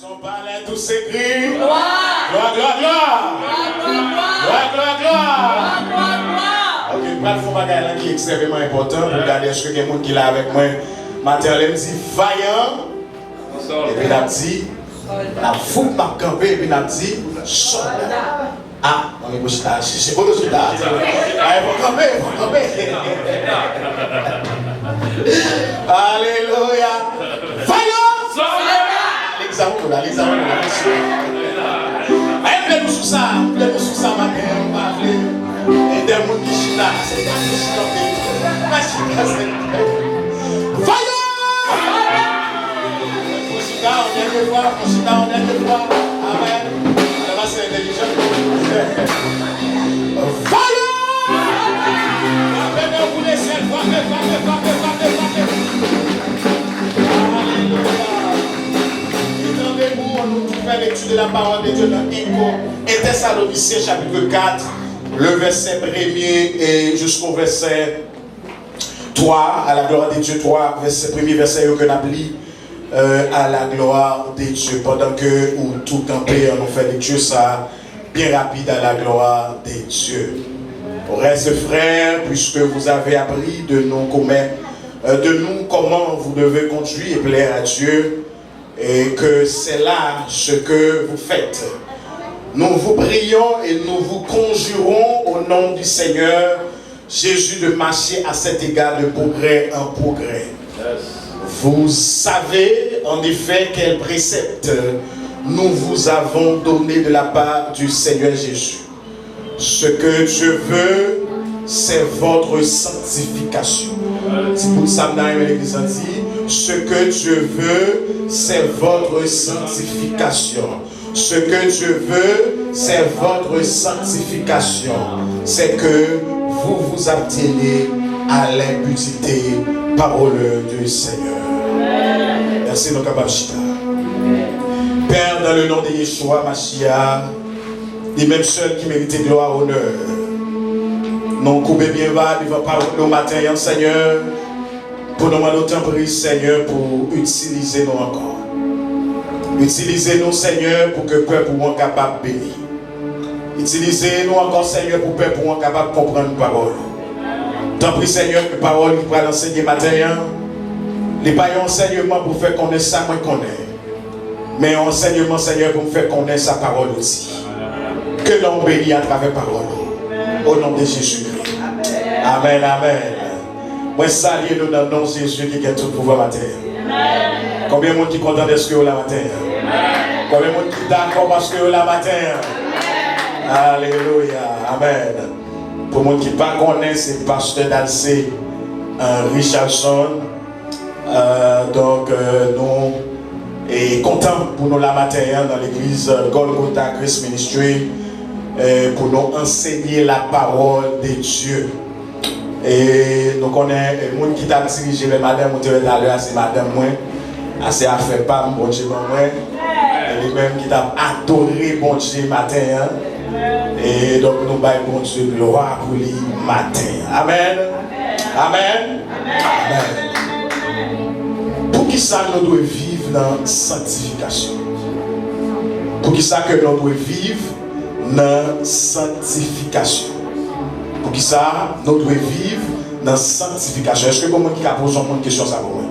Son palais tout s'écrit. Gloire. Gloire, gloire, gloire. Gloire, gloire, gloire. Ok, pas le fond bagage là qui est extrêmement important. Pour regarder est-ce que il y a quelqu'un qui est là avec moi. Matin, elle me dit vaillant. Et puis, elle a dit, la foule m'a campé. Et puis, elle a dit, soldat. Ah, on est bouché là. C'est beau le soldat. Ah, il faut camper, il faut camper. Alléluia. Vaillant. Soldat. L'exemple là, l'exemple là. Allez, nous sous ça matin, on va appeler. Et des gens qui sont là, c'est des gens qui sont là. Vaillant! On est de voir. Amen. On va c'est intelligent. Vaillant! Appelez vous les ciels, nous faisons l'étude de la parole de Dieu dans et Thessaloniciens chapitre 4, le verset 1er et jusqu'au verset 3, à la gloire de Dieu, 3, premier verset que nous avons lu, à la gloire de Dieu. Pendant que nous tout campé, on fait l'étude ça bien rapide à la gloire de Dieu. Reste frères, puisque vous avez appris de nous comment vous devez conduire et plaire à Dieu, et que c'est là ce que vous faites. Nous vous prions et nous vous conjurons au nom du Seigneur Jésus de marcher à cet égard de progrès en progrès. Vous savez en effet quel précepte nous vous avons donné de la part du Seigneur Jésus. Ce que Dieu veut, c'est votre sanctification. C'est pour ça que l'Église dit, ce que Dieu veut, c'est votre sanctification. Ce que Dieu veut, c'est votre sanctification. C'est que vous vous abstenez à l'impudicité, parole du Seigneur. Merci, nos capables. Père, dans le nom de Yeshua, Mashiach, les mêmes seuls qui méritent gloire, honneur. Nous coupons bien bas devant parole au matin, Seigneur, pour nous demander autant de Seigneur, pour utiliser nous encore. Utilisez-nous, Seigneur, pour que le peuple soit capable de bénir. Utilisez-nous encore, Seigneur, pour que le peuple soit capable de comprendre la parole. Tant pis, Seigneur, que la parole qui va l'enseigner matin, les pas un enseignement pour faire connaître ça, moi connais. Mais un enseignement, Seigneur, pour me faire connaître sa parole aussi. Que l'on bénisse à travers la parole. Au nom de Jésus-Christ. Amen, amen. Moi, saluez nous dans le nom de Jésus qui a tout pouvoir matin. Combien de monde qui est content de ce que vous la matin? Combien de monde qui est d'accord parce que vous la matin? Alléluia. Amen. Pour les gens qui ne connaissent pas, c'est le pasteur d'Alcé Richardson. Donc, nous sommes contents pour nous la matin dans l'église Golgotha Grace Ministry pour nous enseigner la parole de Dieu. Et nous connaissons les gens qui t'a dirigé vers madame, c'est madame moi. Assez à faire pas bon Dieu moi. Et les mêmes qui t'a adoré bon Dieu matin. Et donc nous baillons bon Dieu gloire pour lui matin. Amen. Amen. Amen. Pour qui ça nous devons vivre dans la sanctification? Pour qui ça que nous devons vivre dans la sanctification? Pour qui ça nous devons vivre dans la sanctification? Est-ce que comment qui a posé une question ça pour moi?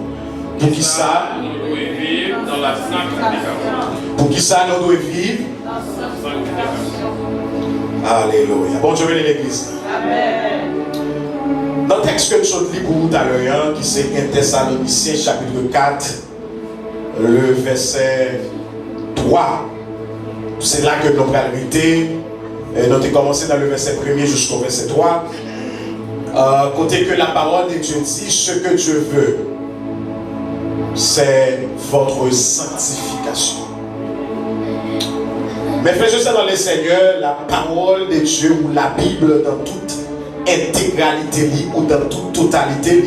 Pour qui ça nous devons vivre dans la sanctification? Pour qui ça nous devons vivre dans la sanctification? Alléluia. Bon Dieu, bénis l'église. Amen. Dans le texte que nous avons lu pour tout à l'heure, qui c'est 1 Thessaloniciens chapitre 4, le verset 3, c'est là que nous avons arrêté. Nous avons commencé dans le verset 1er jusqu'au verset 3. Côté que la parole de Dieu dit, ce que Dieu veut, c'est votre sanctification. Mais frères, je sais dans le Seigneur, la parole de Dieu ou la Bible dans toute intégralité ou dans toute totalité,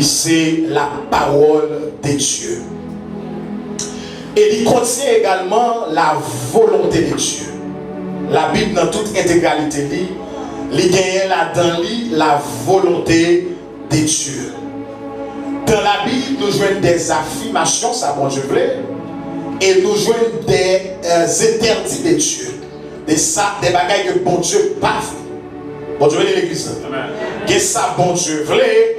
c'est la parole de Dieu. Et il contient également la volonté de Dieu. La Bible dans toute intégralité, il gagne là-dedans la volonté de Dieu. Dans la Bible, nous jouons des affirmations, ça bon Dieu plaît, et nous jouons des interdits de Dieu. Des bagailles que bon Dieu pas fait. Bon Dieu, l'église. Que ça, bon Dieu voulait,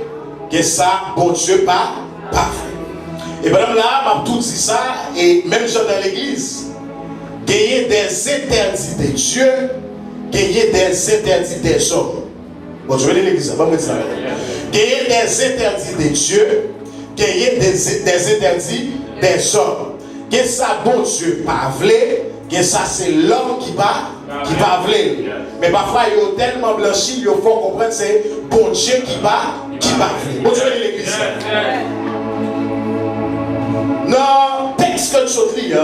que ça, bon Dieu pas fait. Et pendant là, m'a tout dit ça, et même gens dans l'église, gagner des interdits de Dieu, gagner des interdits des hommes. Bon Dieu, l'église. Bon, dire ça. Gagner des interdits de Dieu, gagner des interdits des hommes. Que ça, bon Dieu pas voulait, que ça c'est l'homme qui va vouloir. Mais parfois il est tellement blanchi, il faut comprendre c'est bon Dieu qui va vouloir. Bon Dieu de l'église. Non, texte que nous lis,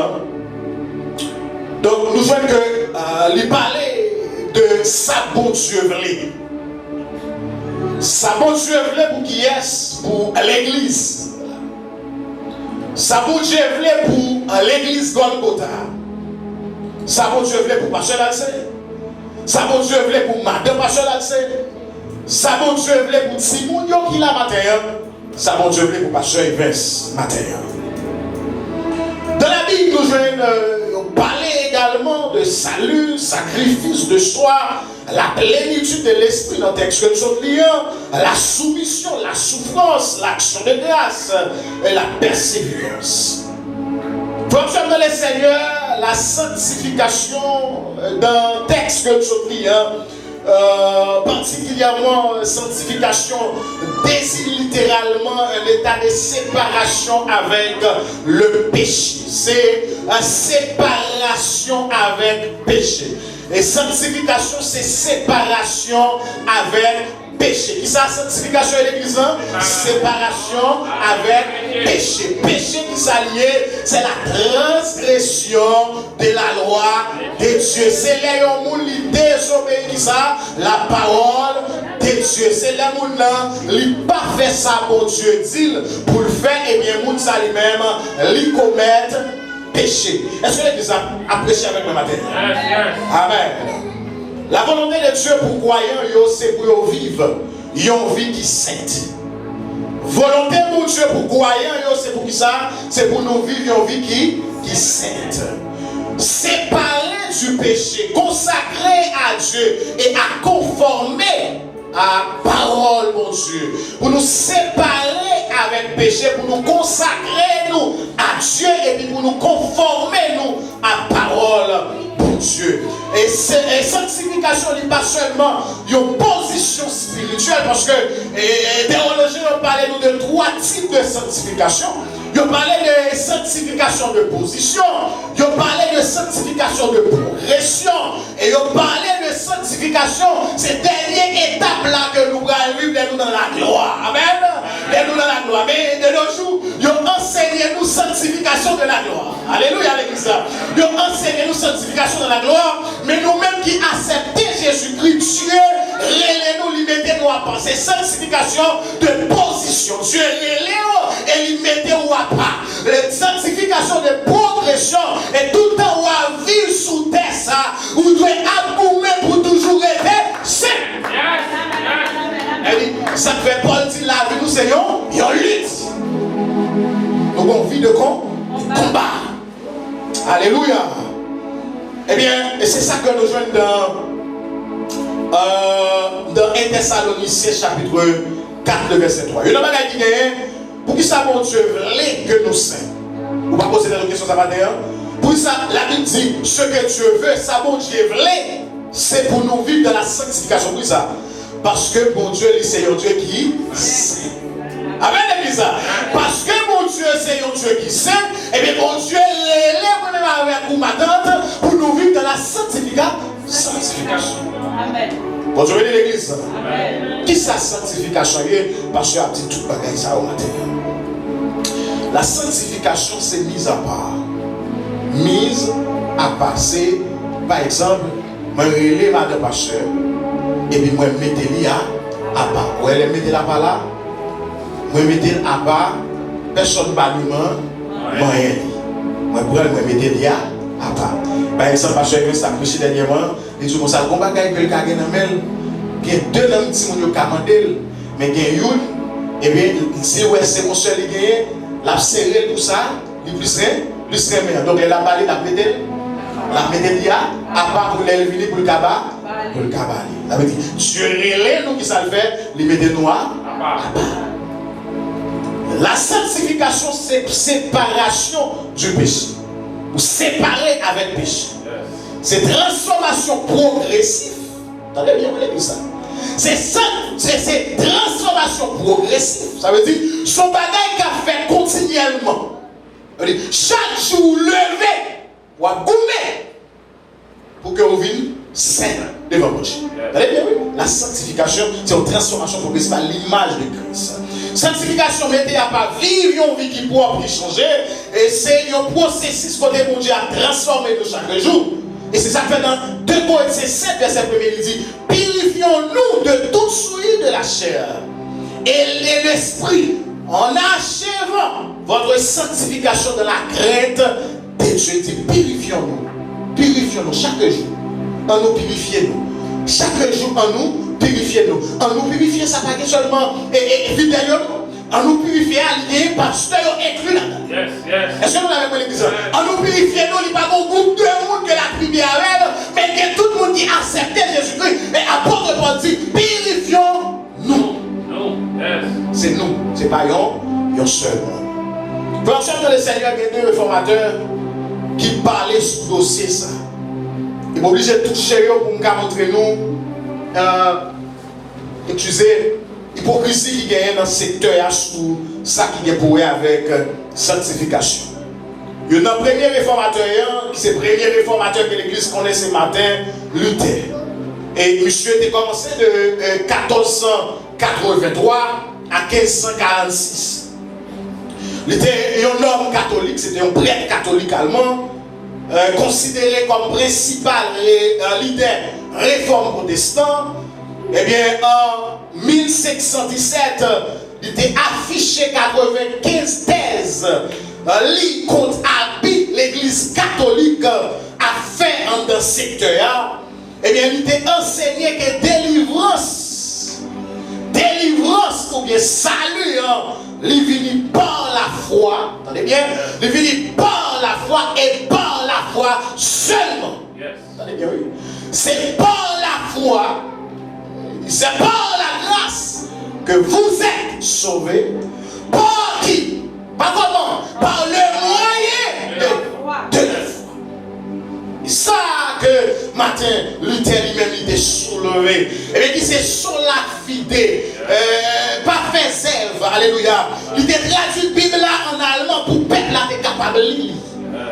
donc nous voyons que il parlait de ça bon Dieu voulait. Ça bon Dieu voulait pour qui est pour l'église. Ça bon Dieu voulait pour l'église Golgotha. Ça bon Dieu voulait pour Pasteur Dalcé. Ça bon Dieu voulait pour Madame Pasteur Dalcé. Ça bon Dieu voulait pour Simon qui l'a matin. Ça bon Dieu voulait pour Pasteur Yves matin. Dans la Bible, nous parler également de salut, sacrifice de soi, la plénitude de l'esprit dans le texte que nous sommes liés, la soumission, la souffrance, l'action de grâce et la persévérance. Frères dans le Seigneur, la sanctification dans le texte que nous sommes liés, particulièrement sanctification désigne littéralement un état de séparation avec le péché. C'est une séparation avec péché. Et sanctification, c'est séparation avec péché. Qui ça, sanctification et l'église? Séparation avec péché. Péché qui s'allie, c'est la transgression de la loi de Dieu. C'est les gens qui désobéissent qui ça, la parole de Dieu. C'est les gens qui n'ont pas fait ça pour Dieu dit pour le faire, et bien les gens lui-même, ils commettent péché. Est-ce que l'église a prêché avec moi matin? Amen. La volonté de Dieu pour croyants, c'est pour vivre une vie qui est sainte. Volonté pour Dieu pour croyants, c'est pour qui ça? C'est pour nous vivre une vie qui est sainte. Séparé du péché, consacré à Dieu et à conformer à la parole, mon Dieu. Pour nous séparer avec péché, pour nous consacrer nous à Dieu et puis pour nous conformer nous à la parole, mon Dieu. Et sanctification n'est pas seulement une position spirituelle, parce que les théologiens ont parlé nous de 3 types de sanctification. Ils ont parlé de sanctification de position, ils ont parlé de sanctification de progression, et ils ont parlé de sanctification, cette dernière étape-là que nous allons vivre dans la gloire. Amen. Nous dans la gloire. Mais de nos jours, ils ont enseigné nous sanctification de la gloire. Alléluia, l'église. Ils ont enseigné nous sanctification de la gloire, mais nous-mêmes qui acceptons Jésus-Christ, Dieu, relève-nous, mettez-nous à penser. Sanctification de position. Dieu relève et lui mettez-nous à part. Sanctification de progression et tout le temps où à vivre sous terre, ça, où vous devez aboumer pour toujours rester saint. Ça fait Paul dit la vie nous c'est une lutte. Donc on vit de combat. Alléluia. Eh bien, et c'est ça que nous jouons dans 1 Thessaloniciens chapitre 4, le verset 3. Il y a un bagage qui gagne. Pour qui ça, mon Dieu, voulait que nous sains? Vous ne pouvez pas poser des questions, ça va dire. Pour ça, la Bible dit, ce que Dieu veut, ça, mon Dieu, voulait, c'est pour nous vivre dans la sanctification. Pour ça. Parce que mon Dieu, c'est un Dieu qui saint. Amen, l'église. Parce que mon Dieu, c'est un Dieu qui saint, et bien mon Dieu, l'élève même avec vous, ma tante, pour nous vivre dans la sanctification. Amen. Bon Dieu, l'église. Amen. Qui ça, sanctification? Parce que a dit tout bagaille ça au matin. La sanctification, c'est mise à part. Mise à part. C'est, par exemple, moi, je relève madame pasteur, et puis moi, je mets à part. Vous allez mettre la part là? Moi, je mets à part. Personne ne va lui demander. Moi, je mets à part. Par exemple, pasteur, il a prêché dernièrement. Il dit comme ça, le bagaille que le gars a dans il y a 2 hommes qui ont commandé, mais il y a une, et bien, si c'est mon seul qui a l'a serré pour ça, il plus rien, plus remet. Donc, elle a parlé, la médaille. La médaille, à part pour les venir pour le cabas. Pour le cabas. Ça veut dire, Dieu relève nous qui ça le fait, les médailles noires. La sanctification, c'est séparation du péché. Ou séparer avec le péché. C'est transformation progressive. Attendez bien, vous l'avez dit ça. C'est transformation progressive. Ça veut dire, son bagage qu'a fait continuellement. Chaque jour levé, ou à goumer, pour que vous veniez saint devant Dieu. Vous avez bien vu? La sanctification, c'est une transformation progressive à l'image de Christ. Sanctification, mettez à pas vivre une vie qui pourra changer. Et c'est un processus que Dieu a transformé de chaque jour. Et c'est ça que fait dans 2 Corinthiens 7, verset 1, il dit, purifions-nous de toute souillure de la chair et de l'esprit, en achevant votre sanctification de la crainte de Dieu. Il dit, purifions-nous chaque jour, en nous purifiez-nous. Chaque jour, en nous purifiez-nous. En nous purifier, ça pas seulement fidèle. En nous purifier, alliés, pasteur inclus là-dedans. Yes, yes. Est-ce que nous l'avez compris l'église? En nous purifier, nous, il n'y a pas un groupe de monde que la prière avec, mais que tout le monde qui accepte Jésus-Christ. Et apôtre Paul dit, purifions-nous. Yes. C'est nous, c'est pas yon seul. Pour ensemble, le Seigneur, il y a 2 réformateurs qui parlaient sur ce dossier. Ça. Il est obligé de toucher pour nous montrer nous, utiliser l'hypocrisie qui gagne dans le secteur sous ça qui est pour avec sanctification. Il y a un premier réformateur, qui c'est le premier réformateur que l'Église connaît ce matin, Luther. Et monsieur a commencé de 1483 à 1546. Il était un homme catholique, c'était un prêtre catholique allemand, considéré comme principal leader réforme protestant. Eh bien, en 1517, il était affiché 95 thèses contre l'Église catholique a fait en ce secteur. Eh bien, il était enseigné que délivrance ou bien salut, il vient par la foi. Attendez bien, il vient par la foi et par la foi seulement. Yes. Attendez bien, oui. C'est par la foi. C'est par la grâce que vous êtes sauvés. Par qui? Par comment? Par le moyen de la foi. Et ça que matin, Luther lui-même il était soulevé. Et bien qui c'est sur la fidé. Pas fait zèle. Alléluia. Il était traduit Bible là en allemand pour peuple là t'es capable de lire.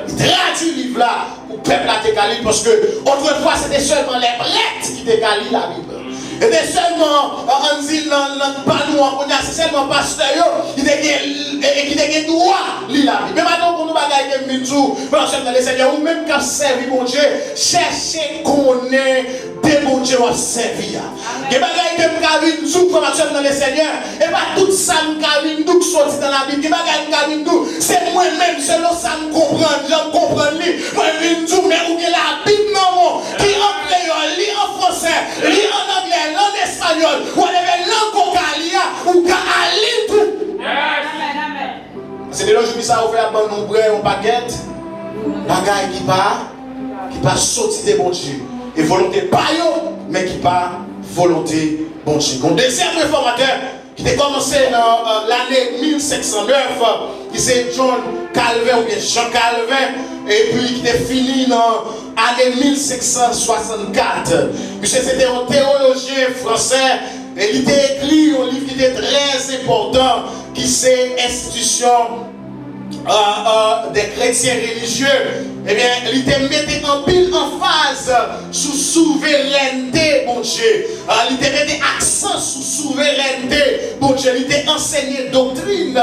Il traduit le livre là pour peuple là t'es capable de lire. Parce que autrefois c'était seulement les prêtres qui étaient capable de lire la Bible. Et c'est seulement, on dit, c'est seulement pasteur qui a droit de lire la Bible. Mais maintenant, pour nous bagailler comme Minzou, le Seigneur, ou même quand servi mon Dieu, cherchez qu'on est des bon Dieu à servir. Et bagaille comme Minzou, comme dans le Seigneur, et pas tout ça, Minzou qui sortit dans la Bible. Et bagaille Minzou, c'est moi-même, selon ça, je comprends, moi, Minzou, mais où est la Bible, non, qui en créole, lit en français, lit en anglais. L'en espagnol, ou avec l'en cocalia, ou qu'à tout. C'est de là que je ça, on fait un bon nombre, on baguette, bagaille qui pas sorti des bons Dieu. Et volonté pas yo, mais qui pas volonté bon Dieu. Un deuxième réformateur qui a commencé dans l'année 1709, qui c'est John Calvin ou bien Jean Calvin, et puis qui est fini dans l'année 1564. Monsieur, c'était un théologien français, et il a écrit un livre qui était très important, qui c'est Institution des chrétiens religieux. Eh bien, il te mettait en pile en phase sous souveraineté, mon Dieu. Il te mettait accent sous souveraineté, mon Dieu. Il te enseigné doctrine,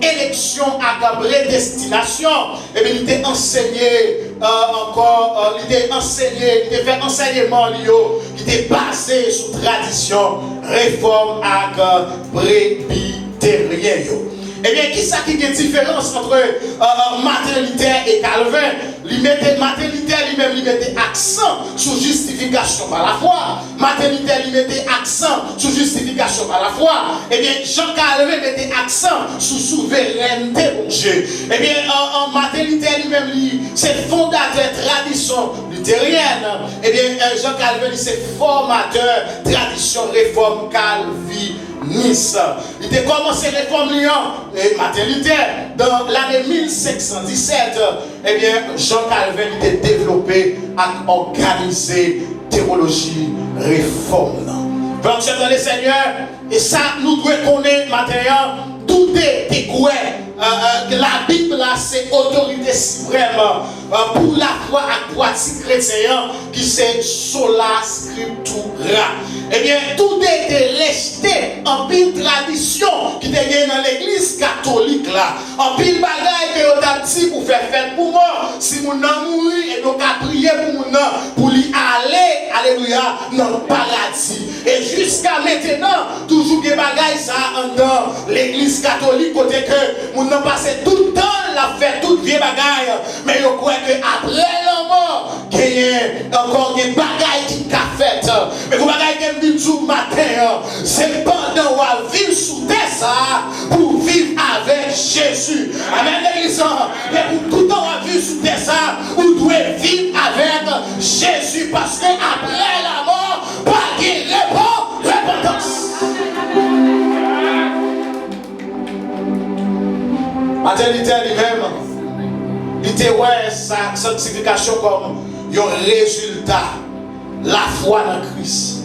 élection à prédestination. Eh bien, il te enseigné encore, il te enseigné, il te fait enseignement qui était basé sur tradition, réforme à presbytérien. Eh bien, qui ça qui est la différence entre Martin Luther et Calvin? Martin Luther lui-même, il mettait accent sur justification par la foi. Martin Luther, il mettait accent sur justification par la foi. Eh bien, Jean Calvin mettait accent sur souveraineté, mon Dieu. Eh bien, Martin Luther lui-même, c'est fondateur tradition luthérienne. Eh bien, Jean Calvin, c'est formateur tradition réforme calviniste. Il a commencé réforme Lyon et Martin Luther dans l'année 1517. Eh bien, Jean Calvin a développé et organisé théologie réforme. Donc, c'est dans les seigneurs, et ça, nous devons connaître maintenant, tout est quoi. La Bible, là, c'est autorité suprême pour la foi à pratique chrétienne qui c'est sola scriptura. Eh bien, tout a été resté en pile tradition qui était dans l'église catholique là. En pile bagaille que on a dit pour faire fête pour moi. Si mon nom mourit et donc à prier pour mon nom pour lui aller, alléluia, dans le paradis. Et jusqu'à maintenant, toujours des bagailles ça dans l'église catholique côté que mon nom passé tout le temps la fait toute vieille bagaille. Mais je crois que après la mort, il y a encore des bagailles qui qu'a fait. Mais vous bagaille qui me dit tout matin, c'est pendant qu'on vivre sous terre ça pour vivre avec Jésus. Amen l'église. Mais pour tout le temps on vivre sous terre ça, vous devez vivre avec Jésus parce que après la mort, pas qu'il répond repentance. Martin Luther lui-même, il était ouais sa sanctification comme un résultat, la foi dans Christ.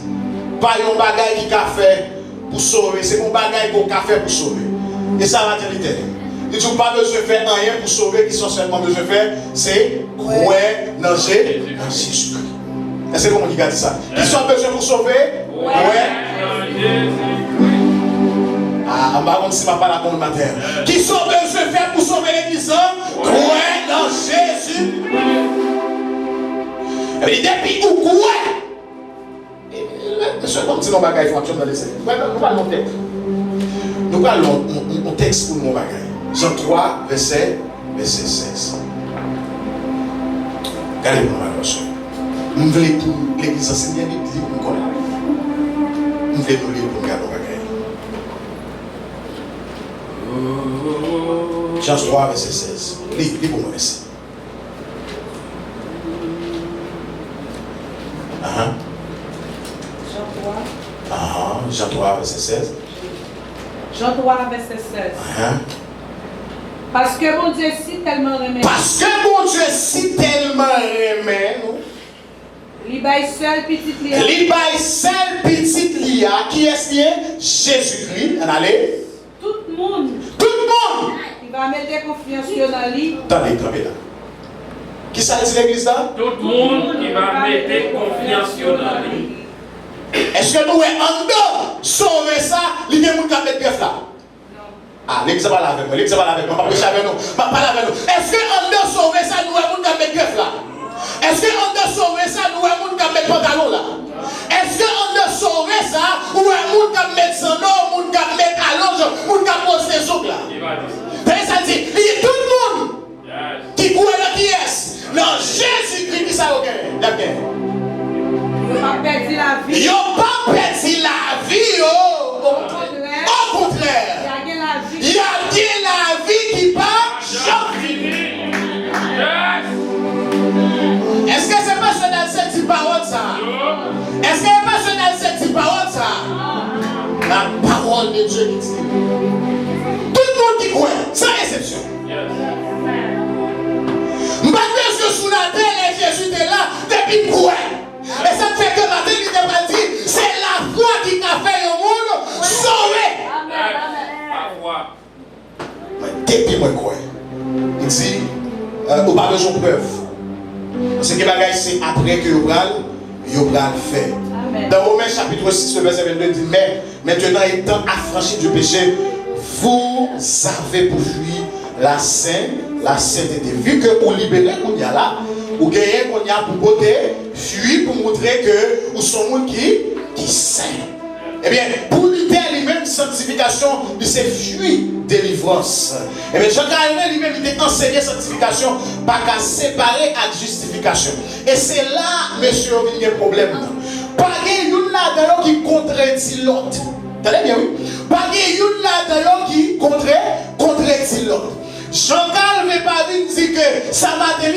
Pas un bagage qui a fait pour sauver, c'est mon bagage qu'on a fait pour sauver. Et ça, Martin Luther. Il dit pas besoin de faire rien pour sauver, qui sont seulement besoin de faire, c'est croire dans Jésus-Christ. Est-ce que vous dit ça? Qui sont besoin pour sauver? Ouais. Ah, par contre, si je ne parle pas la matin. Qui sont besoin de faire pour sauver l'église? Croire dans Jésus. Et depuis où croire? Monsieur, comme si nos bagages fonctionnent dans les scènes. Nous parlons de texte. Nous parlons de texte pour nos bagages. Jean 3, verset 16. Regardez-moi, ma soeur. Nous voulons pour l'église enseignée, l'église pour nous connaître. Nous voulons nous lire pour regarder nos bagages. Jean 3, verset 16. Lis pour moi, verset. Jean 3, verset 16. Jean 3, verset 16. Parce que mon Dieu si tellement remet. Parce que mon Dieu si tellement remet. Il baille seul petite lia. Il baille seul petite lia. Qui est-ce qui est? Jésus-Christ. Allez. Tout le monde. Tout le monde. Il va mettre confiance dans lui. Attendez là. Qui ça dit l'église là? Tout le monde qui va mettre confiance dans lui. Est-ce que nous en dedans sauver ça? Il y a des gens qui mettent pièce là. Ah, l'église va avec moi. L'église va avec moi. Est-ce que en dedans sauver ça? Nous avons des gens qui mettent pièce là. Est-ce que en dedans sauver ça? Nous avons des gens qui mettent pantalon là. Est-ce que en dedans sauver ça? Nous avons des gens qui mettent sandaux, des gens qui mettent allonge, des gens qui posent des souks là. Ça dit, il y a tout le monde qui croit dans qui est. Non, Jésus-Christ qui ça a gagné. Il n'a pas perdu la vie. Il n'a pas perdu la vie. Au contraire. Il y a la vie qui part jamais. Est-ce que c'est pas dans cette parole ça? Est-ce que c'est pas dans cette parole ça? La parole de Dieu qui dit. Tout le monde qui croit, sans exception. Maintenant, je suis la terre et Jésus est là depuis quoi? Et ça fait que matin, il t'a pas dit, c'est la foi qui t'a fait le monde sauver. La foi. Depuis moi, quoi? Il dit, on n'a pas besoin de preuve. Parce que c'est après que vous allez faire. Dans Romains chapitre 6, verset 22, il dit, mais maintenant étant affranchis du péché, vous avez poursuivi la sainteté. Vu que vous libérez qu'on y a là, vous gagnez qu'on y a pour côté, fuir pour montrer que vous sommes monde qui saint. Eh bien, pour lutter lui-même, sanctification, il s'est fui délivrance. Eh bien, Jean-Calvin lui-même, il était enseigné sanctification, pas qu'à séparer à justification. Et c'est là, monsieur, il y a un problème. Pas qu'il y a une là-dedans qui contredit l'autre. T'entendez bien, oui? Pas qu'il y a une là-dedans qui contredit l'autre. Jean-Calvin n'est pas venu dire que ça m'a dit,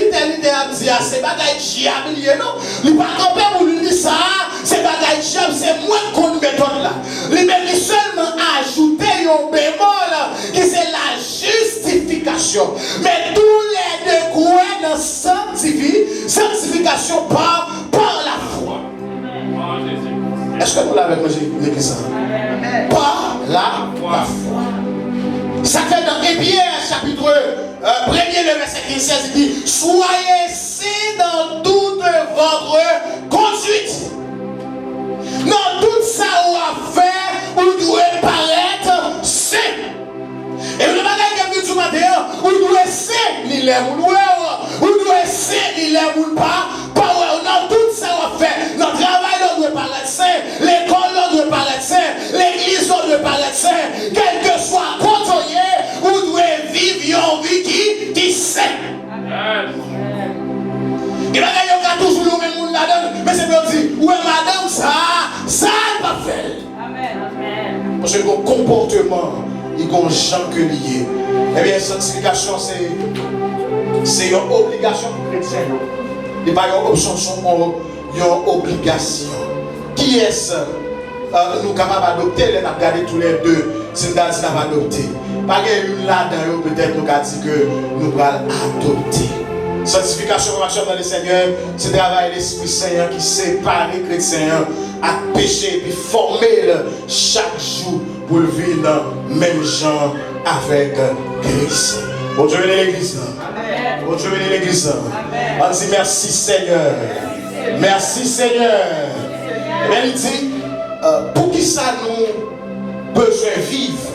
c'est pas diable, non. Il n'est pas campé pour lui dire ça, c'est pas diable, c'est moins qu'on méthode là. Il m'a seulement ajouté un bémol qui c'est la justification. Mais tous les deux croient dans sanctification par la foi. Est-ce que vous l'avez avec ça? Par la foi. Ça fait dans Hébreux chapitre 1er, le verset 15, il dit: soyez saints dans toute votre conduite. Dans tout ça où à faire, vous devez paraître saint. Et le bagage qui est du matin, vous devez saint, il est vous devez saint, il est vous pas. Dans tout ça où à faire, notre travail, on doit paraître saint, l'école, on doit paraître saint, l'église, on doit paraître saint, quel que soit côté, vous devez vivre une vie qui est saint. Et bien, il y a toujours le même monde là-dedans, mais c'est pour dire, ouais, madame, ça n'est pas fait. Amen. Parce que le comportement, il y a un gens que lié. Eh bien, sanctification, c'est une obligation pour les chrétiens. Et pas une option, c'est une obligation. Qui est-ce nous capables d'adopter? Les n'a regardé tous les deux, c'est nous avons adopté. Pas qu'il y a là-dedans, peut-être nous avons dit que nous allons adopter. Sanctification, marchant dans le Seigneur, c'est le travail de l'Esprit Saint qui sépare les chrétiens à pécher et puis former chaque jour pour le vivre dans le même genre avec Christ. Bon Dieu bénit l'église. Bon Dieu bénit l'église. On dit merci Seigneur. Merci Seigneur. Et bien il dit, pour qui ça nous besoin vivre,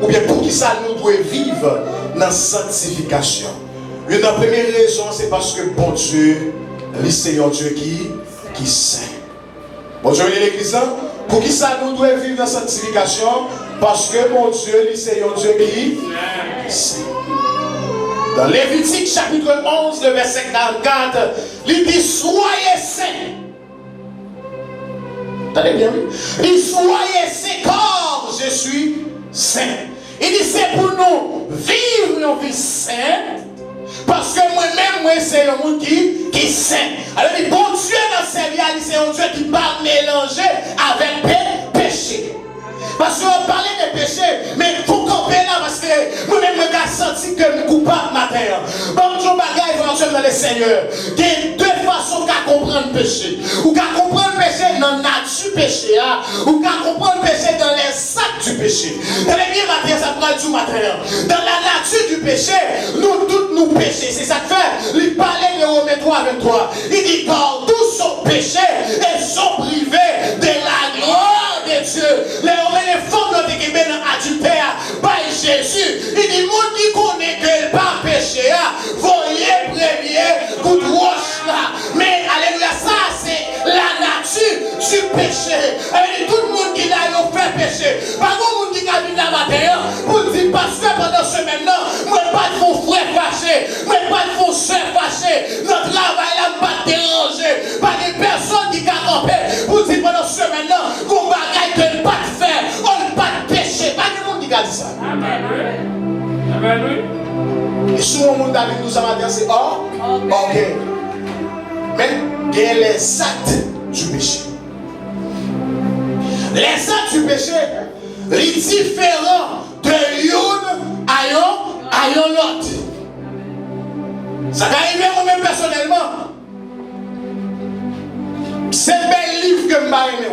ou bien pour qui ça nous doit vivre dans la sanctification. Une première raison, c'est parce que bon Dieu, c'est un Dieu qui est saint. Bon Dieu bénit l'église. Pour qui ça nous doit vivre dans la sanctification? Parce que mon Dieu, c'est un Dieu qui est saint. Dans Lévitique chapitre 11, le verset 44, il dit: soyez saints. T'allez bien, oui? Il dit: soyez saints car je suis saint. Il dit: c'est pour nous vivre une vie sainte. Parce que moi-même, c'est un monde qui est saint. Alors, il dit: bon Dieu dans sa vie, c'est un Dieu qui ne va pas mélanger avec péché. Parce qu'on parlait de péché, mais il faut camper là parce que moi-même, je senti que je suis coupable matin. Bon, Dieu, bagaille, il faut dans le Seigneur. Il y a deux façons de comprendre le péché. Ou de comprendre le péché dans la nature péché, ou de comprendre le péché dans les actes du péché. Très bien, matin, ça prend du matin. Dans la nature du péché, nous tous nous péchons. C'est ça que fait. Il parlait de Romains 3:23. Il dit: car tous sont péchés et sont privés de la gloire de Dieu. Les femmes qui sont dans l'adultère par Jésus. Il dit: monde qui connaît que pas péché, voyez premier coup de roche là. Mais alléluia, ça c'est la nature du péché. Et tout le monde qui a fait péché. Pas de monde qui a vu la matin pour dire: parce que pendant ce maintenant, moi pas de mon frère fâché, moi pas de mon soeur fâché. Notre travail là pas déranger. Pas de personne qui a campé pour dire pendant ce maintenant qu'on va arrêter de pas de faire. On ne pas de péché. Pas de monde qui a dit ça. Amen. Et souvent, le monde avec nous, ça va dire: c'est ok. Mais il y a les actes du péché. Les actes du péché, les différents de l'une à l'autre. Ça va arriver moi-même personnellement. C'est un bel livre que je m'ai aimé.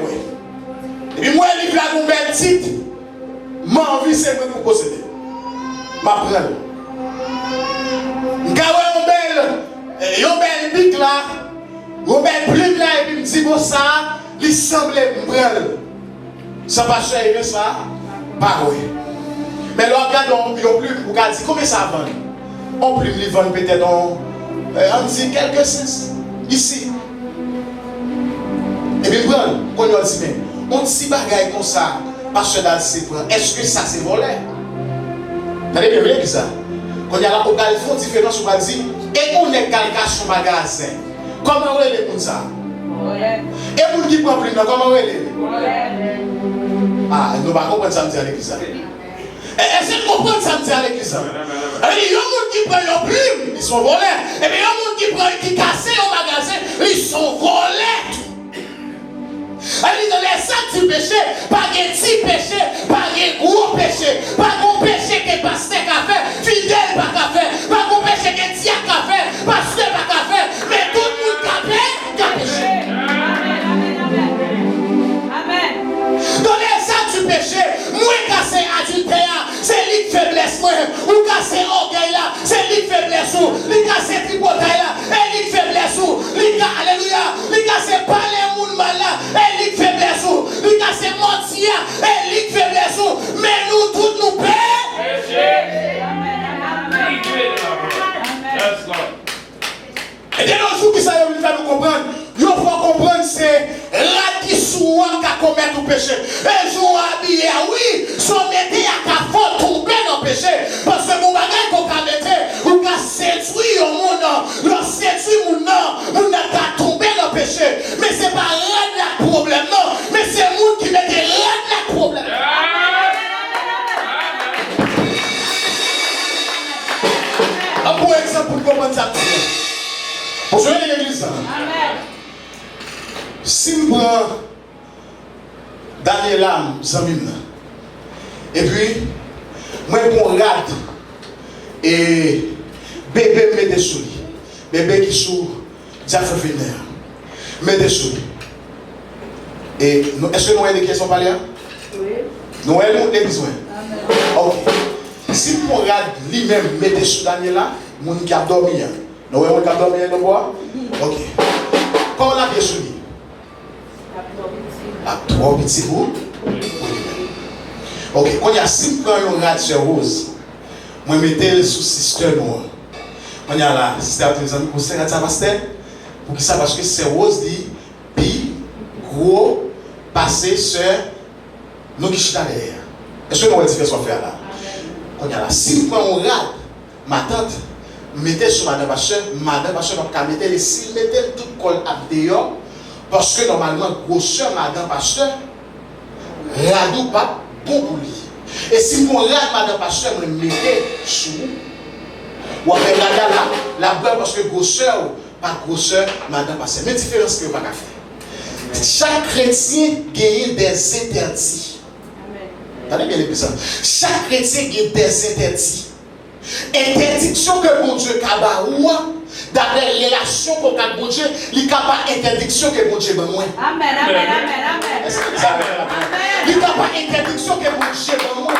Et puis moi, le livre a un bel titre. Ma envie, c'est de vous posséder. Ma prendre. Je vais un bel bic là, un bel plume là, et puis me dit: bon, ça, il semblait me prendre. Ça va cher, ça? Pas oui. Mais là, regardons, il y a plus, vous regardez, combien ça vend? On plume, il vend peut-être, on dit quelques cents, ici. Et puis, prendre, qu'on y a dit, mais, mon petit bagage comme ça, pasteur Dalcé, est-ce que ça c'est volé? Vous avez bien vu ça? Quand il y a la vocale, il faut différence, on va dire, et on est quelqu'un sur magasin. Comment on est comme ça? Et pour qui prend plus, comment on est? Ah, nous ne pouvons pas comprendre ça à l'église. Est-ce que vous comprenez ça à l'église? Il y a des gens qui prennent leur plume, ils sont volés. Et puis il y a des gens qui cassent au magasin, ils sont volés. Alors, dans les sacs du péché, pas de petit péché, pas de gros péché, pas de péché que pasteur a fait, fidèle pas qu'à faire, pas de péché que diacre a fait, pasteur pas qu'à faire, mais tout le monde a péché. Dans les sacs du péché, moi casser adultère, c'est lui faiblesse moi, ou casser orgueil là, c'est lui faiblesse ou, lui casser tripotaille là, et lui faiblesse ou, lui alléluia, lui casser parler moun mal là, et lui faiblesse ou, lui casser mentir, et lui faiblesse ou, mais nous tous nous péché. Et dès le jour que ça veut nous comprendre, il faut comprendre c'est la qui souvent qu'à commettre le péché. Et jour habillé, oui, son métier à qu'à faire tomber dans le péché. Parce que mon bagage qu'on a mettre, ou qu'à séduire au monde, l'on séduit mon nom, mon n'a qu'à tomber dans le péché. Mais c'est pas là le problème, non. Mais c'est le monde qui met là le problème. Un bon exemple pour comprendre ça. Pour jouer l'église. Si je prends Daniela, et puis, moi, je regarde et bébé me met des souliers. Bébé qui sous Jaffa Vénère. Met des souliers. Et est-ce que nous avons des questions par là? Oui. Nous avons des besoins. Ok. Si je regarde lui-même met des souliers Daniela, mon qui a dormi. Nous avons un qui a dormi dans le bois? Ok. Comment on a bien souliers? À 3 petits bouts. Ok, quand il y a 5 ans, on regarde sur Rose. Moi, je mettais sous sister noire. Quand il y a la sister, vous savez, ça passe pour qui ça? Parce que c'est Rose dit, puis, gros, passé sur nous qui sommes derrière. Est-ce que nous avons dit que ce faire là? Quand il y a la 5 ans, on regarde. Ma tante mettait sur Madame Pasteur donc mettait les cils, mettait tout col à dehors. Parce que normalement, grosseur, Madame Pasteur, radou pas bon pour lui. Et si mon rad, Madame Pasteur, me mettait sous, ou après la bonne parce que grosseur, pas grosseur, Madame Pasteur. Mais différence que vous n'avez pas faire. Chaque chrétien gagne des interdits. Attendez bien les personnes. Chaque chrétien gagne des interdits. Interdiction que mon Dieu kabaoua. D'après les relations qu'on a avec mon Dieu, il n'y a pas d'interdiction que mon Dieu besoin. Amen, amen, amen, amen. Il n'y a pas d'interdiction que mon Dieu besoin.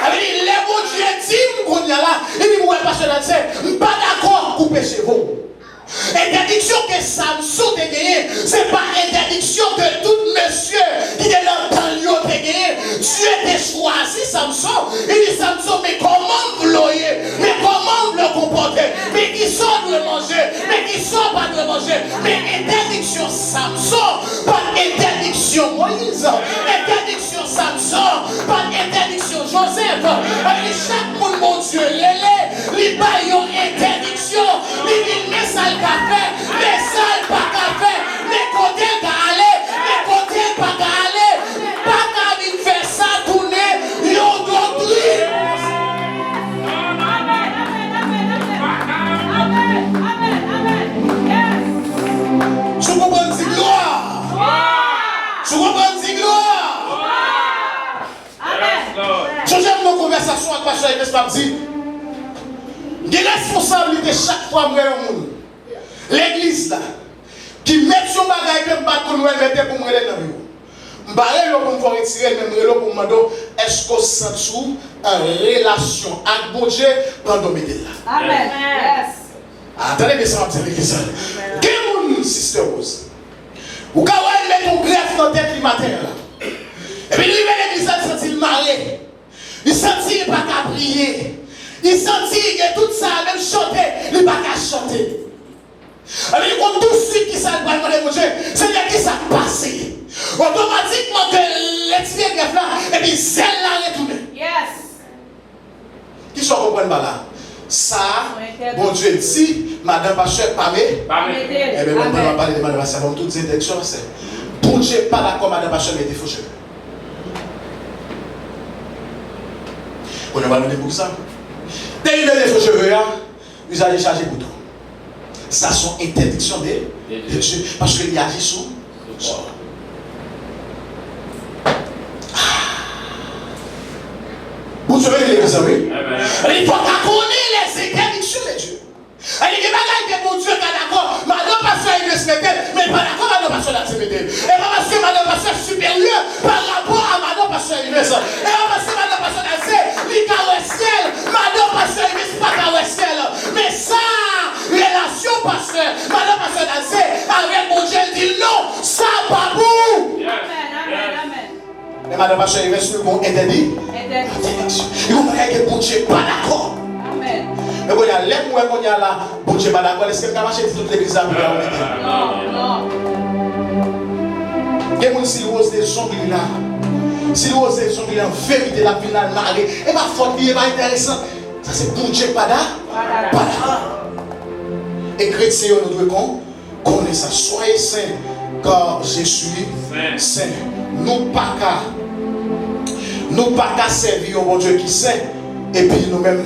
Alors, les mon Dieu dit, qu'on y a là, il dit, moi, pasteur, je ne suis pas d'accord pour pécher vous. Interdiction que Samson t'a gagné, ce n'est pas interdiction que tout monsieur qui est dans le lieu t'a gagné. Dieu t'a choisi Samson. Il dit Samson, mais comment vous loyer? Mais comment vous le comporter? Mais qui sont de manger? Mais qui sont pas de manger? Mais interdiction Samson, pas interdiction Moïse. Interdiction Samson, pas interdiction Joseph. Chaque monde, mon Dieu, les baillons interdiction. Les dit, mais ça le café, mais ça le pas café, mais côté qu'à aller, mais côté pas qu'à aller, pas qu'à venir faire ça tourner, yon doctrine. Amen, amen, amen, amen, amen. Je comprends cette gloire. Je comprends cette gloire. Amen. Je j'aime nos conversations avec Pasteur Ernest Babdi. Il y a responsabilité chaque fois moi au monde. L'église là, qui met son bagage que pas qu'on nous mettre pour moi dans le bureau. M'barrer le pour me retirer même le pour me demander est-ce qu'on se sent en relation avec bon Dieu pendant mettre là. Amen. Yes. Attendez bien ça, attendez bien ça. Quel monde sister Rose. Ou quand on met ton greffe dans tête du matin là. Et puis lui l'église il sentit marrer. Il sentit pas qu'à prier. Il sentit que tout ça même chanter, il pas qu'à chanter. Alors, il compte tout de suite qui s'est passé, mon Dieu. Seigneur, qui s'est passé? automatiquement que l'extérieur greffe là, et puis celle là retourne. Yes. Qui sont comprendre pas là? Ça, bon Dieu dit, madame pasteur, parlez. Eh bien, on va parler de madame pasteur, comme toutes ces élections, c'est. Bon Dieu, pas d'accord, madame pasteur, mais des faux cheveux. On va demander pour ça. Dès qu'il a des faux cheveux, vous allez charger pour tout. Ça sont interdictions de Dieu, parce qu'il agit sur. Vous savez les amis? Il faut connaître les interdictions de Dieu. Il y a des bagages que mon Dieu est d'accord. Madame pasteur il se mettait, mais pas d'accord madame pasteur là se mettait. Et pas parce que madame pasteur est supérieur par rapport à madame pasteur il est. Et pas parce que madame pasteur là c'est l'Icarociel. Madame pasteur il est pas Carociel. Mais ça, relation pasteur, madame pasteur là c'est avec mon Dieu il dit non, ça pas pour. Amen. Mais madame pasteur il est sur le bon interdit. Il faut que mon Dieu pas d'accord. Amen. Mais quand il y a l'aime ou quand il y a là, bon Dieu pas d'accord, est-ce que quelqu'un marche toute l'église à Non. Il y a des gens qui osent des jongles là. S'ils osent des jongles en vérité, la finale marée, et pas fort, il n'est pas intéressant. Ça c'est bon Dieu pas d'accord. Et chrétiens, nous devons connaître ça. Soyez saints, car je suis saint. Nous pas qu'à servir au bon Dieu qui saint, et puis nous-mêmes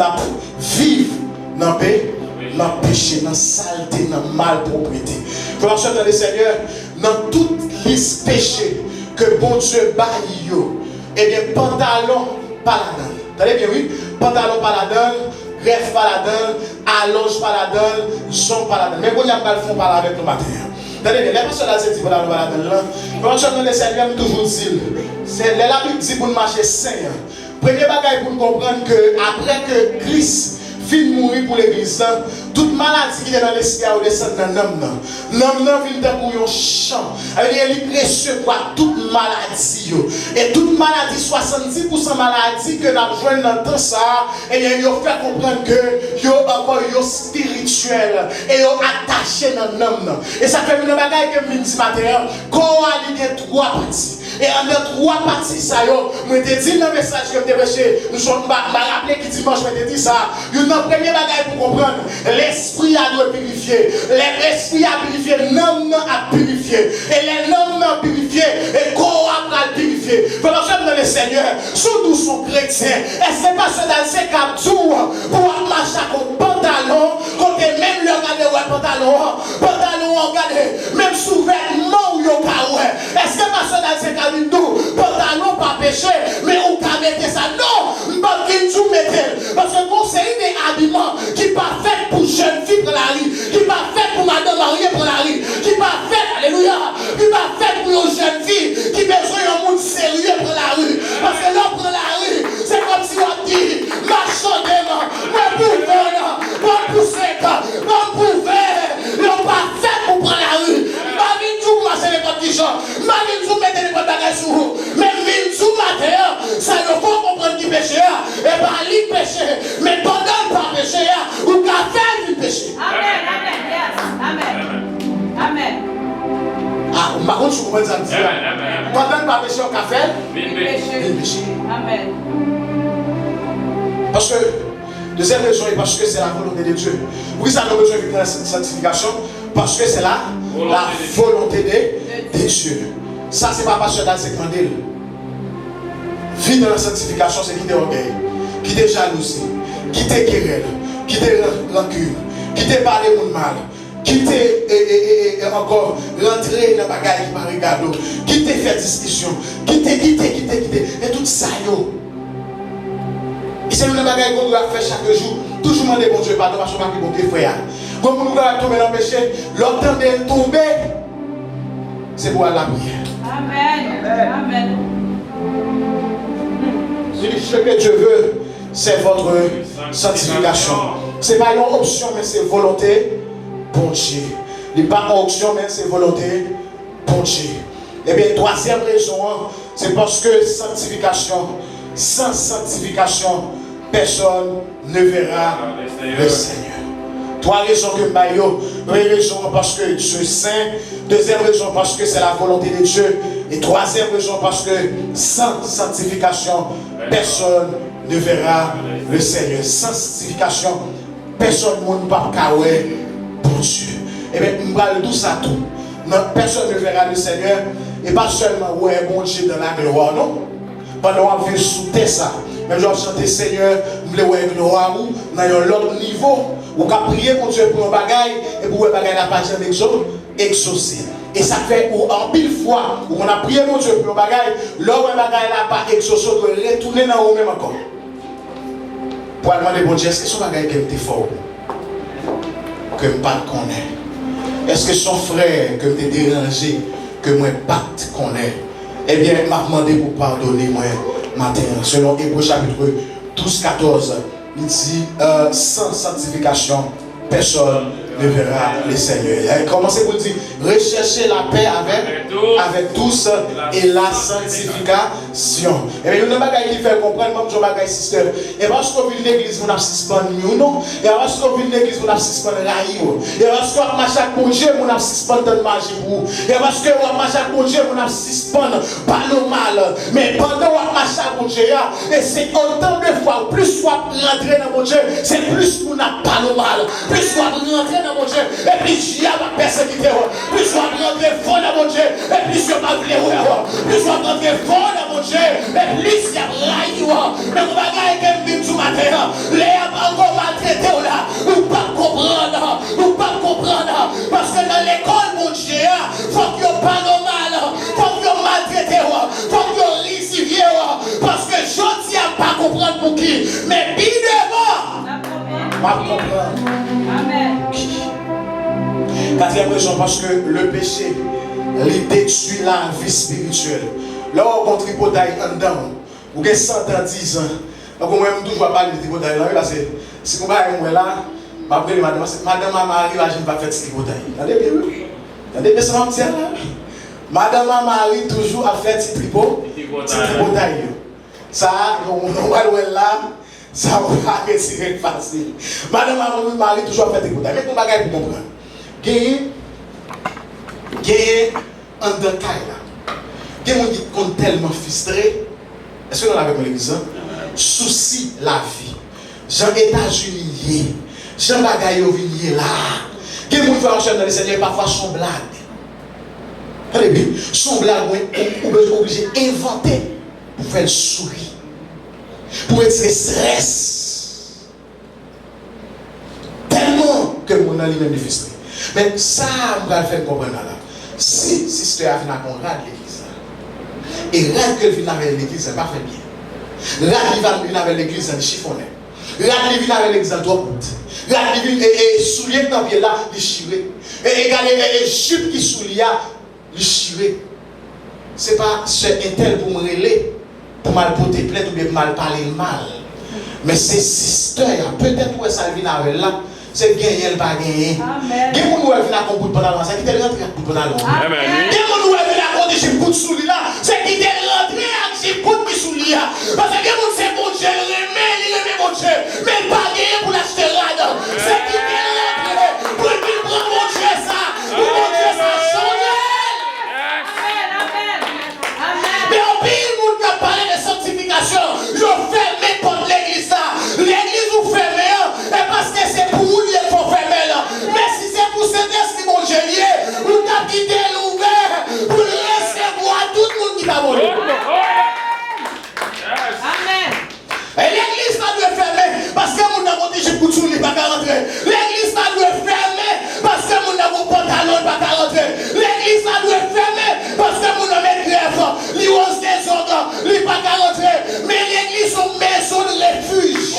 vivre dans paix, dans le péché, dans la saleté, dans la malpropriété. Frères et sœurs, le Seigneur, dans toute liste péché que bon Dieu baille, et bien pantalon pas la donne. Attendez bien, oui? Pantalon pas la donne, greffe pas la donne, allonge pas la donne, son pas la donne. Mais quand il y a pas le fond par avec le matin. Attendez bien, les personnes là, c'est dit pantalon pas la donne. Frères et sœurs, le Seigneur toujours dit, c'est la Bible dit pour nous marcher saint. Premier bagage pour nous comprendre que après que Christ finit de mourir pour l'église, toute maladie qui est dans l'esprit a descendu dans l'homme. L'homme vient pour un champ. Il est recevoir toute maladie. Et toute maladie, 70% maladie que nous avons dans le temps, et il fait comprendre que vous encore spirituel et vous attaché dans l'homme. Et ça fait une bagage que je dis matin, qu'on a trois parties. Et en les trois parties, ça, je te dis dans le message que je te prêché, nous sommes rappelé qui dimanche, je te dis ça. Il y a un premier bagage pour comprendre. L'esprit a dû purifier. L'esprit a purifié, l'homme a purifié. Et les hommes ont purifié, et corps a purifié. Pendant que dans le Seigneur, surtout son chrétien, est-ce que pas ce dans ces captures pour marcher avec pantalon, quand même le regarder ouais pantalon regardez, même sous-vêtement ou yo kaoué. Est-ce que pas ce dans ces captures, pantalon pas péché, mais on peut mettre ça non, pas tout mettre. Parce que conseil des habillements qui pas fait pour jeune fille pour la rue, qui pas fait pour madame mariée pour la rue, qui pas fait, alléluia, qui pas fait pour une jeune fille qui besoin d'un monde sérieux pour la rue. Parce que là pour la rue, c'est comme si on dit, marchand demain, moi pour venir, moi pour 5 ans, moi pour faire, l'on pas fait pour prendre la rue. Ma vie tout marcher les petits gens, ma vie tout mettre les bagages sur vous, mais vie tout matin, ça ne faut comprendre qui péché, et pas lui péché, mais pendant pas péché, ou qu'à faire du péché. Amen, yes, amen. Ah, par contre, je comprends ça. Pendant pas péché, on a fait du péché. Amen. Parce que, deuxième raison, et parce que c'est la volonté de Dieu. Pourquoi ça a besoin de la sanctification? Parce que c'est la volonté de Dieu. Ça, c'est pas parce que dans le segment d'elle. Vivre dans la sanctification, c'est quitter orgueil, quitter jalousie, quitter querelle, quitter rancune, quitter parler de mal, quitter encore rentrer dans le bagage qui m'a regardé, quitter faire discussion, quitter. Et tout ça, yo. Et c'est le bagage qu'on doit faire chaque jour. Toujours demander bon Dieu pardon parce qu'on va bon Dieu frère. Comme nous allons tomber dans le péché, l'autre de tomber, c'est pour la prière. Amen. Ce que Dieu veut, c'est votre sanctification. Ce n'est pas une option, mais c'est volonté bon Dieu. Ce n'est pas une option, mais c'est volonté bon Dieu. Et bien, troisième raison, c'est parce que sanctification, sans sanctification, personne ne verra le Seigneur. Trois raisons que Mayo. Première raison parce que Dieu est saint. Deuxième raison parce que c'est la volonté de Dieu. Et troisième raison, parce que sans sanctification, personne ne verra le Seigneur. Sans sanctification, personne ne va pas pour Dieu. Et bien, nous parlons tout ça tout. Personne ne verra le Seigneur. Et pas seulement ouais, bon Dieu dans la gloire, non. Pendant qu'on veut souter ça. Même je vais chanter Seigneur, nous voulons gloire ou dans un autre niveau. Ou qu'à prier pour Dieu pour un bagaille et pour un bagaille la page exaucé. Et ça fait en pile fois où on a prié pour Dieu pour un bagaille, l'homme un bagaille n'a pas exaucé, doit retourner dans vous-même encore. Pour demander bon Dieu, est-ce que son bagaille qui est fort que je ne pas connais? Est-ce que son frère que je dérangé que moi pas connais? Eh bien, m'a demandé pour pardonner moi matin. Selon Hébreux chapitre 12-14, il dit sans sanctification, personne ne verra le Seigneur. Il a commencé pour dire rechercher la paix avec tous et la sanctification. Et bien, il y a un bagage qui fait comprendre, comme je bagage sister. Et parce qu'on vit l'église, on a suspend nous, non? Et parce qu'on vit l'église, on a suspend raïo. Et parce qu'on marche avec mon Dieu, on a suspend de magie pour. Et parce qu'on marche avec mon Dieu, on a suspend pas le mal. Mais pendant qu'on marche avec mon Dieu, et c'est autant de fois, plus soit rentrer dans mon Dieu, c'est plus qu'on n'a pas le mal. Plus soit rentrer dans mon Dieu, et plus il y a ma persécution. Plus soit rentrer fort dans mon Dieu, et plus je m'en vais. Plus soit rentrer fort dans mon Dieu, et plus il y a raïo. Mais on va gagner quelqu'un tout matin. Les encore maltraités là, ou pas comprendre, parce que dans l'école, mon Dieu, il faut qu'il n'y ait pas de mal, il faut qu'il y ait maltraité, il faut qu'il y ait risivier, parce que je ne tiens pas à comprendre pour qui, mais bien devant, pas comprendre. Amen. Quatrième raison, parce que le péché, il détruit la vie spirituelle. Là, on tripotaille en dedans, vous avez 110 ans. Donc, moi, je ne toujours pas parler de tripotaille là, si vous voyez là, madame Marie, je ne vais pas faire de tripotaille. Attendez bien, attendez bien, ça va me dire là. Madame Marie, toujours a fait de tripotaille. Ça, on va le là, ça va pas retirer facile. Madame Marie, toujours a fait de tripotaille. Mais comment vous pour comprendre? Gagné un détail là. Gagné mon dit qu'on est tellement frustré. Est-ce que nous l'avons l'église? Souci la vie. Jean États-Unis, Jean Bagayo Vigné là. Gagné mon frère dans le Seigneur parfois son blague. Allez bien, son blague on est obligé d'inventer pour faire sourire, pour être stress. Tellement que mon ami même frustré. Mais ça, on va le faire comprendre là. Si sister a fini à rad l'église, et rad que vient avec l'église, ça va faire bien. Rad qui vient avec l'église, c'est chiffonné. Rad qui vient avec l'église, c'est droit. Rad qui vient et soulier dans pied là, il chiré. Et égaler jupe qui soulier, il chiré. C'est pas ce intel pour me relayer, pour mal porter plainte ou bien mal parler mal. Mais c'est sister, peut-être pour ça vient avec là. C'est gagner, elle va gagner. Amen. Quel monde va venir à bout de pantalon, c'est qui t'est rentré à bout de pantalon. Amen. Quel monde va venir à côté de bout de soulier là, c'est qui t'est rentré à bout de soulier. Parce que quel monde c'est bon Dieu, il remet mon Dieu, mais pas gagner pour l'acheter rade. C'est qui t'est rentré pour qu'il prenne mon Dieu ça, pour mon Dieu ça change. Amen. Mais au pire, nous qui parlé de sanctification, je ferme pour l'église là. L'église vous fermez, et parce que c'est pour vous qu'il faut fermer là. Mais si c'est pour cet esprit mon Dieu, vous avez quitté l'ouvert pour recevoir tout le monde qui va mourir. Amen. Et l'église va doit fermer parce que mon avons déjà pour tout, il ne va pas rentrer. L'église va doit fermer parce que mon avons pantalon, il ne va pas rentrer. L'église va doit fermer parce que mon avons grève, il ose des ordres, il ne va pas rentrer. Mais l'église est une maison de refuge.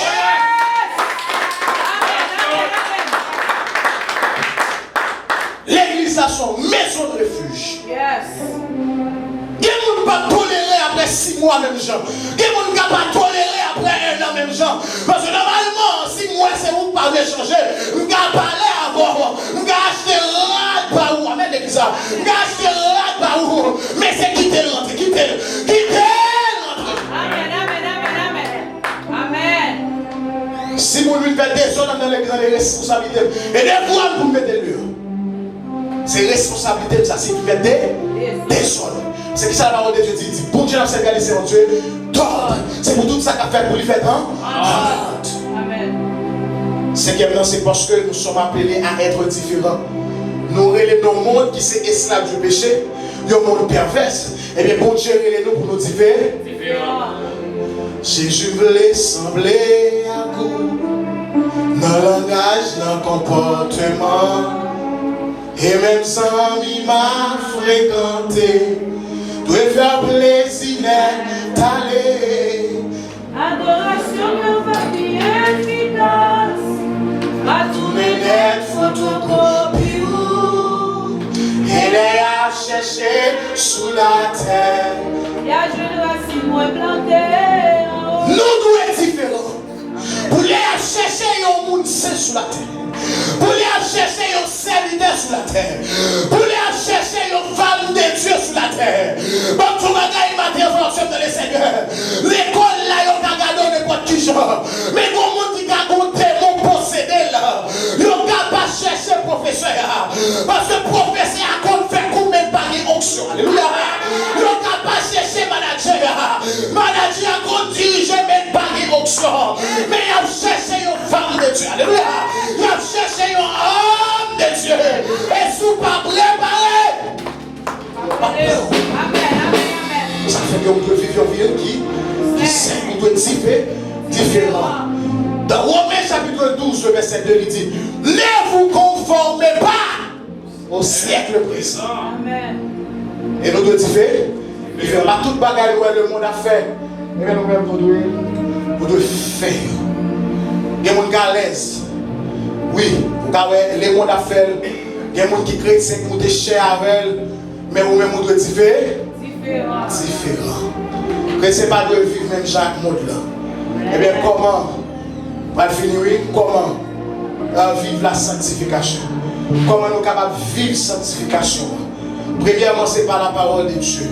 L'église a son maison de refuge. Yes. Il ne peut pas tolérer après 6 mois même gens. Il ne peut pas tolérer après 1 an même gens. Parce que normalement, 6 mois c'est vous pas changer. Je ne peux pas parler avant. Je ne peux pas acheter rad par où. Amen l'église. Je ne peux pas acheter rad par où. Mais c'est quitter l'entrée. Quitter l'entrée. Amen. Si vous lui faites des ordres dans l'église, les responsabilités. Et des fois, vous mettez le. C'est responsabilité de ça. Si vous faites des ordres. C'est qui ça la parole de Dieu dit, bon Dieu n'a pas servi c'est mon Dieu, d'ordre. C'est pour tout ça qu'a fait pour lui faire Amen. Cinquièmement, c'est parce que nous sommes appelés à être différents. Nous relèvons un monde qui s'est esclave du péché, un monde pervers. Eh bien, bon Dieu relève nous pour nous différents. Jésus voulait sembler à vous, dans le langage, dans le comportement. Et même sans m'y m'a fréquenté, doit faire plaisir d'aller. Adoration merveilleuse et efficace, à tourner net photocopie. Et les a cherché sous la terre. Il y a jeune racine moins plantée. Nous devons être différents. Pour les chercher un monde saint sous la terre. Pour les chercher un serviteur sous la terre. Pour les chercher une femme de Dieu sous la terre. Bon, tout le monde a une intervention dans le Seigneur. L'école là, il y a un gardon de quoi qui genre. Mais bon, monde qui a compté mon possédé là. Il n'y a pas chercher professeur. Parce que professeur a compte fait combien de paniers onction. Alléluia. Il n'y a pas chercher manager. Manager a compte diriger mes paniers onction. Mais il a cherché une femme de Dieu. Alléluia. Il a cherché un homme de Dieu. Et sous pas préparé. Amen. Ça fait qu'on peut vivre une vie qui sait qu'on doit être différent. Dans Romains chapitre 12, le verset 2, il dit: ne vous conformez pas au siècle présent. Amen. Et nous devons faire pas toute bagarre que le monde a fait. Mais nous-mêmes, nous devons faire. Il y a des gens qui sont à l'aise. Oui, les monde a fait. Il y a des gens qui créent des gens qui sont chers avec elles. Mais nous-mêmes, nous devons différent. C'est pas de vivre même chaque monde là. Eh bien, comment va finir? Comment vivre la sanctification? Comment nous sommes capables de vivre la sanctification? Premièrement, c'est par la parole de Dieu.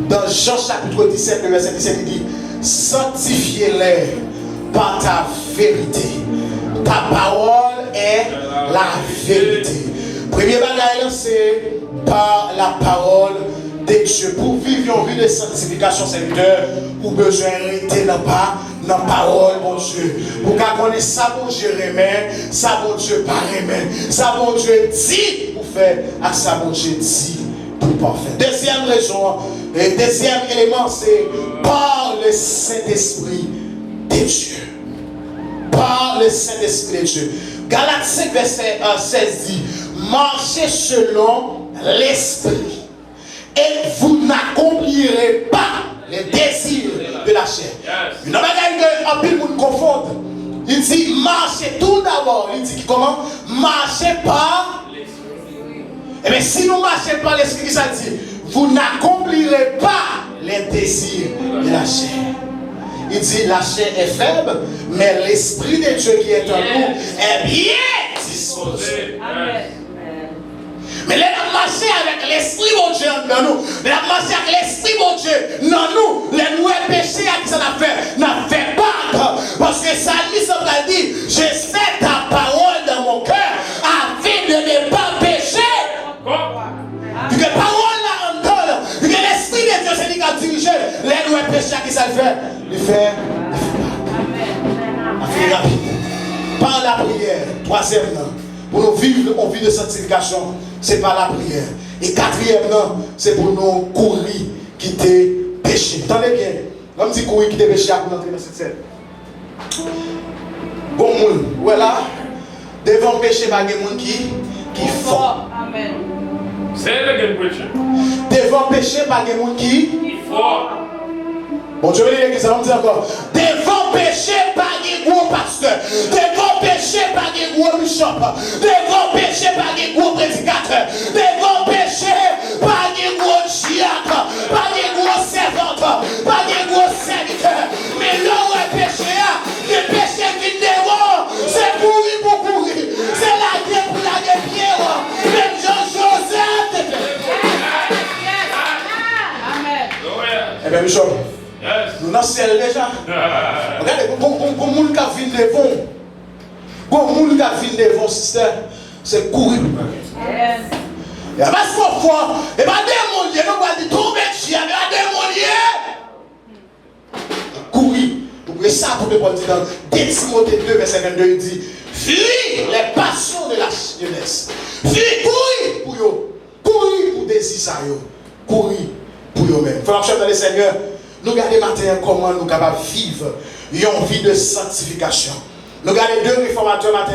Dans Jean chapitre 17, le verset 17, il dit: sanctifiez-les par ta vérité. Ta parole est la vérité. Premier bagage, c'est par la parole de Dieu. Pour vivre une vie de sanctification, serviteur, ou besoin de dans la parole, mon Dieu. Pour qu'on connaisse ça, mon Dieu remet, ça, mon Dieu pas remet, ça, mon Dieu dit pour faire, à ça, mon Dieu dit pour parfaire. Deuxième raison, et deuxième élément, c'est par le Saint-Esprit de Dieu. Par le Saint-Esprit de Dieu. Galates 5, verset 16 dit: marchez selon l'Esprit, et vous n'accomplirez pas les désirs de la chair. Une manière que un peu nous confondent. Il dit marchez tout d'abord. Il dit comment? Marchez par l'Esprit. Et bien si nous marchez par l'Esprit, ça dit vous n'accomplirez pas les désirs de la chair. Il dit la chair est faible, mais l'Esprit de Dieu qui est en nous est bien disposé. Amen. Mais là, on marche avec l'Esprit de Dieu dans nous. Mais on marche avec l'Esprit de Dieu dans nous. Les nouveaux péchés à qui ça n'a fait pas. Parce que ça dit, je sais ta parole dans mon cœur afin de ne pas pécher. Puis que parole là en donne. Puis que l'Esprit de Dieu c'est lui qui a dirigé les nouveaux péchés à qui ça le fait. Il fait. Amen. Rapide. Par la prière. Troisièmement, pour nous vivre une vie de sanctification, c'est par la prière. Et quatrièmement, c'est pour nous courir, quitter péché. Attendez bien. L'homme dit courir, quitter péché à vous entrer dans cette scène. Bon monde, voilà. Devant péché, il y a des gens qui fort. Amen. C'est le péché. Devant péché, il y a des gens qui fort. Bon, je vais lire l'église, on dit encore. Devant péché, pas de gros pasteur. Devant péché, pas de gros bishop. Devant péché, pas de gros prédicateur. Devant péché, pas de gros diacre. Pas de gros servante. Pas de gros serviteur. Mais là où est péché, le péché qui dévore, c'est courir pour courir. C'est la guerre pour la guerre. Même Jean-Joseph. Amen. Eh bien, bishop. Nous n'en sommes déjà. Regardez, pour les gens qui viennent devant, pour les gens qui viennent devant, c'est courir. Amen. Et parce qu'on voit, et bien, des gens qui ont dit, qui avait un démoniaque. Courir. Pour ça, pour te dire dans 2 Timothée 2, verset 22, il dit fuis les passions de la jeunesse. Fuis, courir pour eux. Courir pour désir ça. Courir pour eux-mêmes. Frères dans le Seigneur, nous regardons matin comment nous sommes capables de vivre une vie de sanctification. Nous regardons 2 réformateurs matin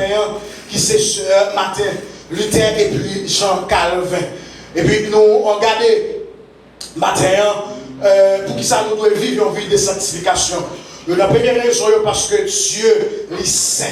qui sont Martin Luther et puis Jean Calvin. Et puis nous regardons matin pour qui ça nous doit vivre une vie de sanctification. La première raison c'est parce que Dieu est saint.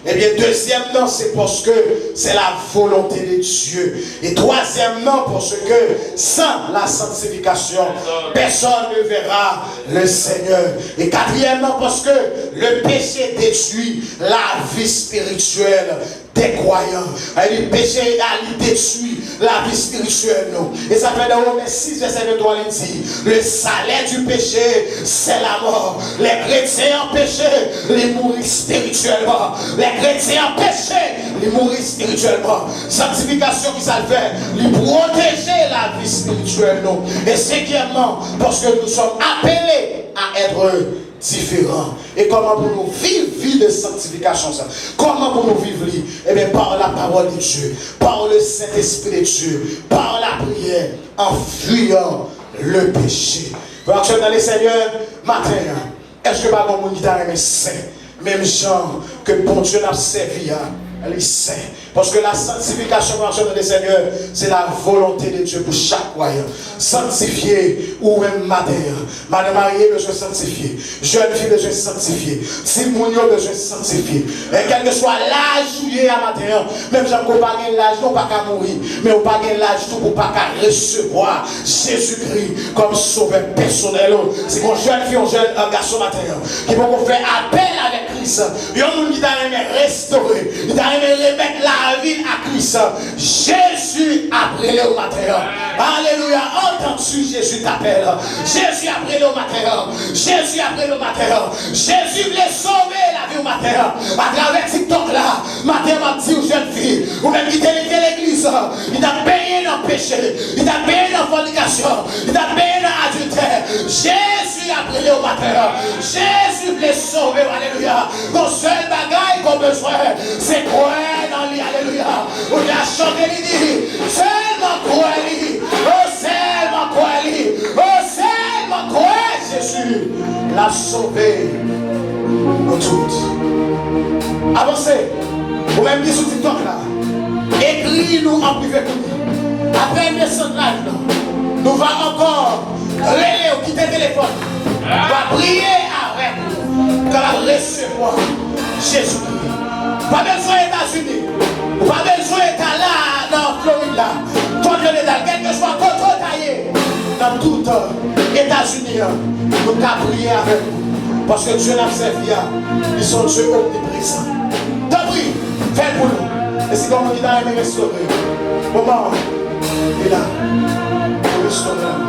Et bien deuxièmement c'est parce que c'est la volonté de Dieu. Et troisièmement parce que sans la sanctification personne ne verra le Seigneur. Et quatrièmement parce que le péché détruit la vie spirituelle des croyants. Et le péché a détruit la vie spirituelle. Et ça fait dans Romains 6 verset 23 il dit le salaire du péché c'est la mort. Les chrétiens en péché les mourir spirituellement. Les chrétiens en péché les mourir spirituellement. Sanctification qui ça fait les protéger la vie spirituelle. Et cinquièmement parce que nous sommes appelés à être différents. Et comment pour nous vivre vie de sanctification ça? Comment pour nous vivre? Eh bien par la parole de Dieu, par le Saint-Esprit de Dieu, par la prière, en fuyant le péché. Vous êtes dans les Seigneurs matin. Est-ce que par mon guitare est saint? Même gens que bon Dieu n'a servi à les saints. Parce que la sanctification dans le Seigneur, c'est la volonté de Dieu pour chaque croyant. Sanctifier ou même matin. Madame mariée besoin de sanctifier. Jeune fille besoin de sanctifier. Simon besoin de sanctifier. Et quel que soit l'âge où il est à matin, même si on n'a pas l'âge, non pas qu'à mourir, mais on n'a pas l'âge tout pour pas qu'à recevoir Jésus-Christ comme sauveur personnel. C'est mon jeune fille, un jeune garçon matin qui vont faire appel avec Christ. Il y a un monde qui t'a restaurer. Il t'a remettre la vie à Christ. Jésus a brûlé au matin. Alléluia. Entends-tu, Jésus t'appelle. Jésus a brûlé au matin. Jésus a brûlé au matin. Jésus voulait sauver la vie au matin. À travers TikTok là, matin m'a dit aux jeunes filles, ou même qui délégué l'église, il t'a payé dans le péché, il t'a payé dans la fornication, il t'a payé dans l'adultère. Jésus a brûlé au matin. Jésus voulait sauver. Alléluia. Mon seul bagage qu'on a besoin, c'est croire dans lui. Alléluia. On a chanté lui. Seulement croire lui. Oh, seulement croire lui. Oh, seulement croire Jésus l'a sauvé. Nous toutes. Avancez. Vous même dit sur TikTok là. Écris-nous en privé pour nous. Après le sondage, nous allons encore relayer ou quitter le téléphone. On va prier avec vous. Qu'on va recevoir Jésus-Christ. Pas besoin États-Unis. Pas besoin d'être là dans Floride là. Toi que l'État, quel que soit contre taillé. Dans tout États-Unis, nous allons prier avec vous. Parce que Dieu n'a servi à. Ils sont Dieu omniprésent. T'as pris, fais pour nous. Et si comme on dit dans les restaurer. Moment, il est là. Pour restaurer.